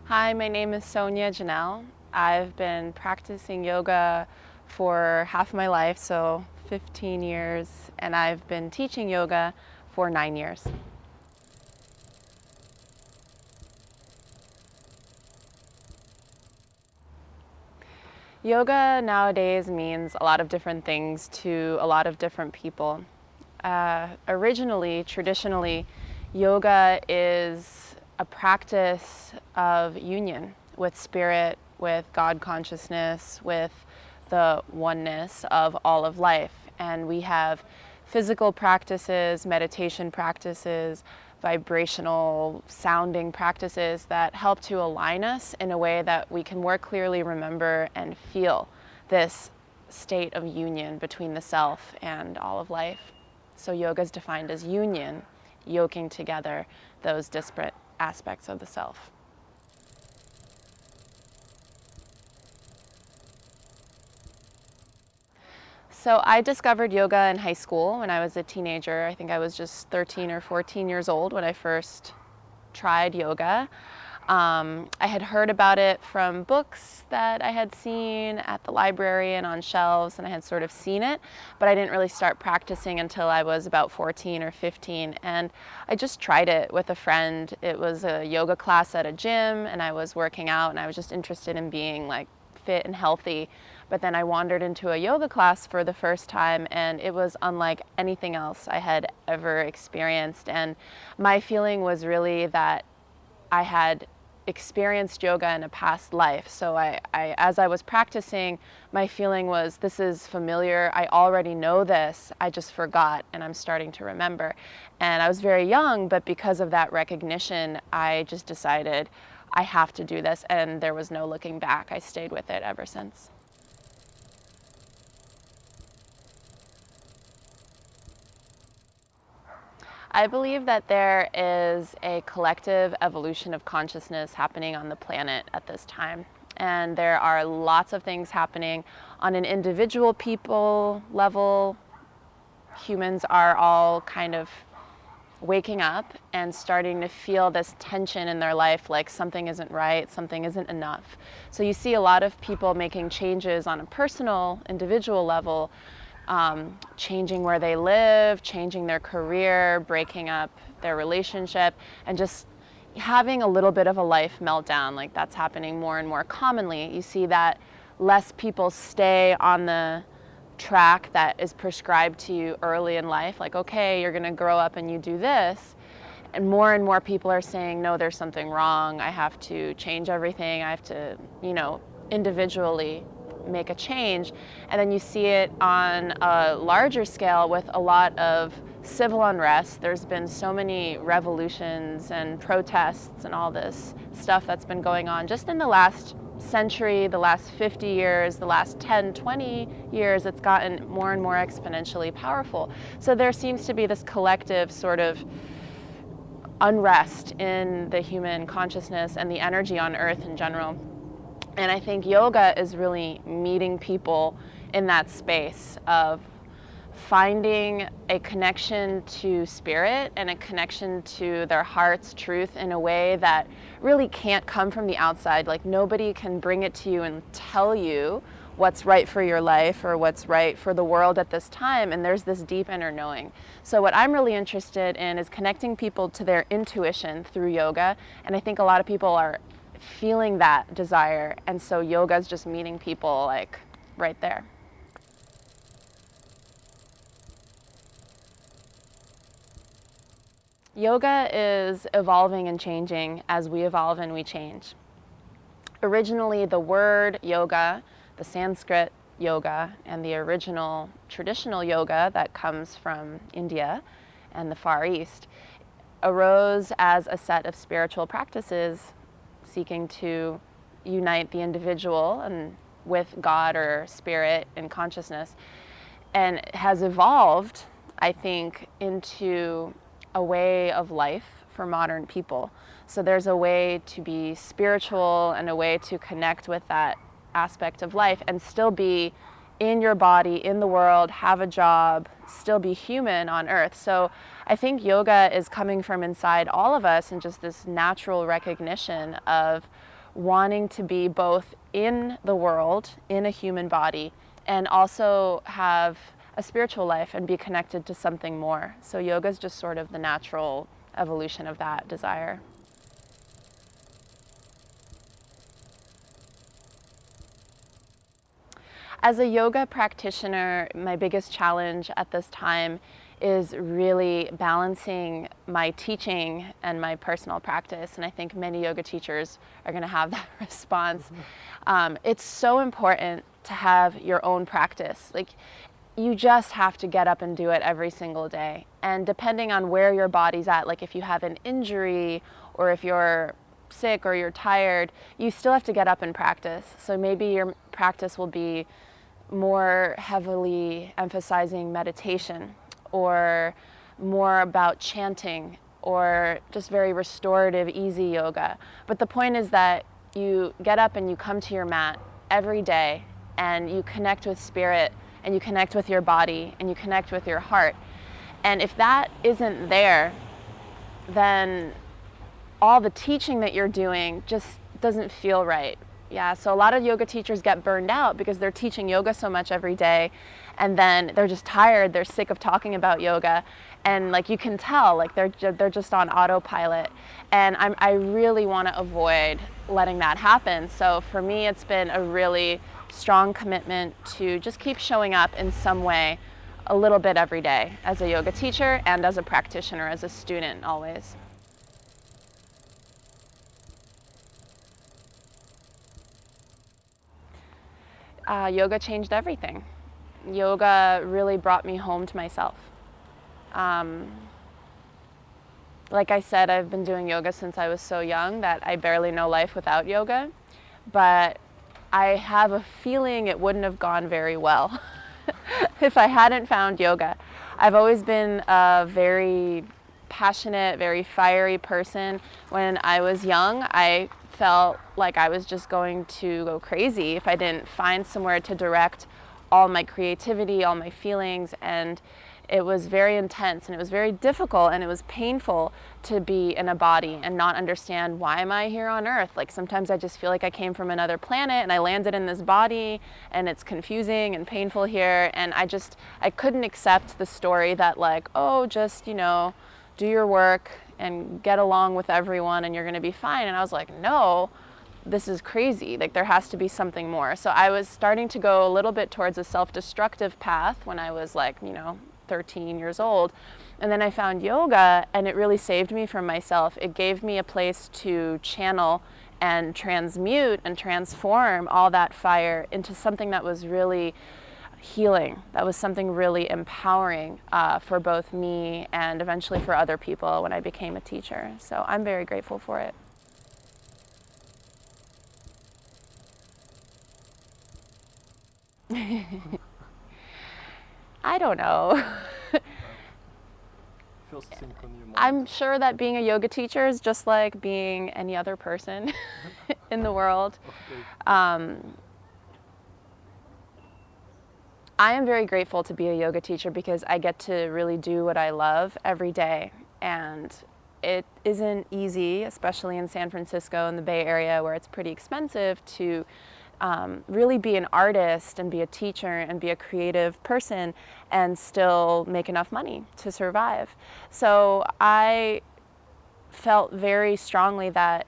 Hi, my name is Sonya Genel. I've been practicing yoga for half my life, so 15 years, and I've been teaching yoga for 9 years. Yoga nowadays means a lot of different things to a lot of different people. Traditionally, yoga is a practice of union with spirit, with God consciousness, with the oneness of all of life. And we have physical practices, meditation practices, vibrational sounding practices that help to align us in a way that we can more clearly remember and feel this state of union between the self and all of life. So yoga is defined as union, yoking together those disparate aspects of the self. So I discovered yoga in high school when I was a teenager. I think I was just 13 or 14 years old when I first tried yoga. I had heard about it from books that I had seen at the library and on shelves, and I had sort of seen it, but I didn't really start practicing until I was about 14 or 15. And I just tried it with a friend. It was a yoga class at a gym, and I was working out, and I was just interested in being like fit and healthy. But then I wandered into a yoga class for the first time, and it was unlike anything else I had ever experienced. And my feeling was really that I had experienced yoga in a past life. So as I was practicing, my feeling was, this is familiar. I already know this. I just forgot, and I'm starting to remember. And I was very young, but because of that recognition, I just decided I have to do this, and there was no looking back. I stayed with it ever since. I believe that there is a collective evolution of consciousness happening on the planet at this time. And there are lots of things happening on an individual people level. Humans are all kind of waking up and starting to feel this tension in their life, like something isn't right, something isn't enough. So you see a lot of people making changes on a personal, individual level, changing where they live, changing their career, breaking up their relationship, and just having a little bit of a life meltdown. Like that's happening more and more commonly. You see that less people stay on the track that is prescribed to you early in life, like, okay, you're going to grow up and you do this. And more people are saying, no, there's something wrong. I have to change everything. I have to, individually make a change. And then you see it on a larger scale with a lot of civil unrest. There's been so many revolutions and protests and all this stuff that's been going on just in the last century, the last 50 years, the last 10, 20 years. It's gotten more and more exponentially powerful. So there seems to be this collective sort of unrest in the human consciousness and the energy on Earth in general. And I think yoga is really meeting people in that space of finding a connection to spirit and a connection to their heart's truth in a way that really can't come from the outside. Like nobody can bring it to you and tell you what's right for your life or what's right for the world at this time. And there's this deep inner knowing. So what I'm really interested in is connecting people to their intuition through yoga. And I think a lot of people are feeling that desire. And so yoga is just meeting people like right there. Yoga is evolving and changing as we evolve and we change. Originally, the word yoga, the Sanskrit yoga, and the original traditional yoga that comes from India and the Far East arose as a set of spiritual practices seeking to unite the individual and with God or spirit and consciousness, and has evolved, I think, into a way of life for modern people. So there's a way to be spiritual and a way to connect with that aspect of life and still be in your body, in the world, have a job, still be human on earth. So I think yoga is coming from inside all of us and just this natural recognition of wanting to be both in the world, in a human body, and also have a spiritual life and be connected to something more. So yoga is just sort of the natural evolution of that desire. As a yoga practitioner, my biggest challenge at this time is really balancing my teaching and my personal practice. And I think many yoga teachers are going to have that response. It's so important to have your own practice. Like, you just have to get up and do it every single day. And depending on where your body's at, like if you have an injury or if you're sick or you're tired, you still have to get up and practice. So maybe your practice will be more heavily emphasizing meditation, or more about chanting, or just very restorative, easy yoga. But the point is that you get up and you come to your mat every day and you connect with spirit and you connect with your body and you connect with your heart. And if that isn't there, then all the teaching that you're doing just doesn't feel right. Yeah, so a lot of yoga teachers get burned out because they're teaching yoga so much every day, and then they're just tired, they're sick of talking about yoga, and like you can tell, like they're just on autopilot. And I really want to avoid letting that happen. So for me, it's been a really strong commitment to just keep showing up in some way a little bit every day as a yoga teacher and as a practitioner, as a student always. Yoga changed everything. Yoga really brought me home to myself. Like I said, I've been doing yoga since I was so young that I barely know life without yoga, but I have a feeling it wouldn't have gone very well if I hadn't found yoga. I've always been a very passionate, very fiery person. When I was young, I felt like I was just going to go crazy if I didn't find somewhere to direct all my creativity, all my feelings, and it was very intense and it was very difficult and it was painful to be in a body and not understand, why am I here on earth? Like sometimes I just feel like I came from another planet and I landed in this body and it's confusing and painful here, and I couldn't accept the story that like, oh, just, do your work and get along with everyone and you're going to be fine. And I was like, no, this is crazy. Like there has to be something more. So I was starting to go a little bit towards a self-destructive path when I was like, 13 years old. And then I found yoga and it really saved me from myself. It gave me a place to channel and transmute and transform all that fire into something that was really healing. That was something really empowering for both me and eventually for other people when I became a teacher. So I'm very grateful for it. I don't know. I'm sure that being a yoga teacher is just like being any other person in the world. I am very grateful to be a yoga teacher because I get to really do what I love every day. And it isn't easy, especially in San Francisco and the Bay Area where it's pretty expensive to really be an artist and be a teacher and be a creative person and still make enough money to survive. So I felt very strongly that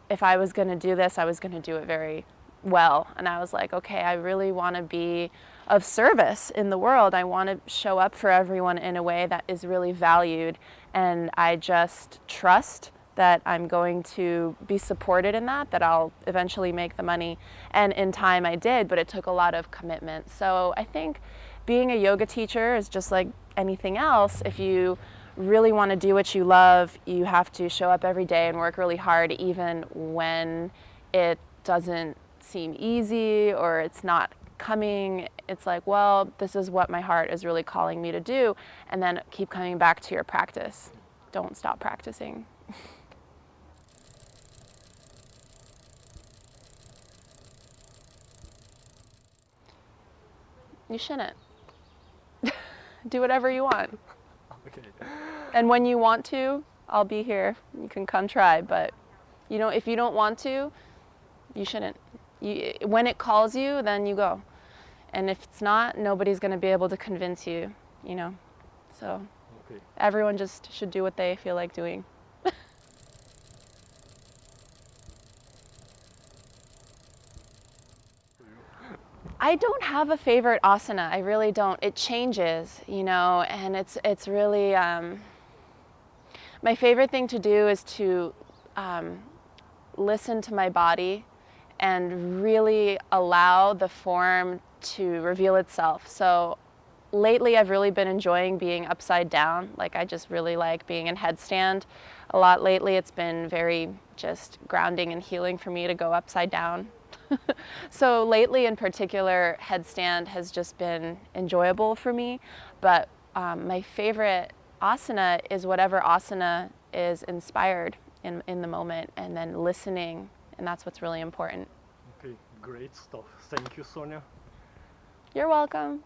if I was going to do this, I was going to do it very well. And I was like, okay, I really want to be of service in the world. I want to show up for everyone in a way that is really valued. And I just trust that I'm going to be supported in that I'll eventually make the money. And in time I did, but it took a lot of commitment. So I think being a yoga teacher is just like anything else. If you really want to do what you love, you have to show up every day and work really hard, even when it doesn't seem easy or it's not coming. It's like, well, this is what my heart is really calling me to do. And then keep coming back to your practice. Don't stop practicing. You shouldn't. Do whatever you want. Okay. And when you want to, I'll be here. You can come try. But if you don't want to, You shouldn't. When it calls you, then you go. And if it's not, nobody's going to be able to convince you, you know. So Okay. everyone just should do what they feel like doing. I don't have a favorite asana. I really don't. It changes, you know, and it's really my favorite thing to do is to listen to my body and really allow the form to reveal itself. So lately I've really been enjoying being upside down. Like I just really like being in headstand a lot lately. It's been very just grounding and healing for me to go upside down. So lately in particular, headstand has just been enjoyable for me, but my favorite asana is whatever asana is inspired in the moment, and then listening, and that's what's really important. Okay, great stuff. Thank you, Sonya. You're welcome.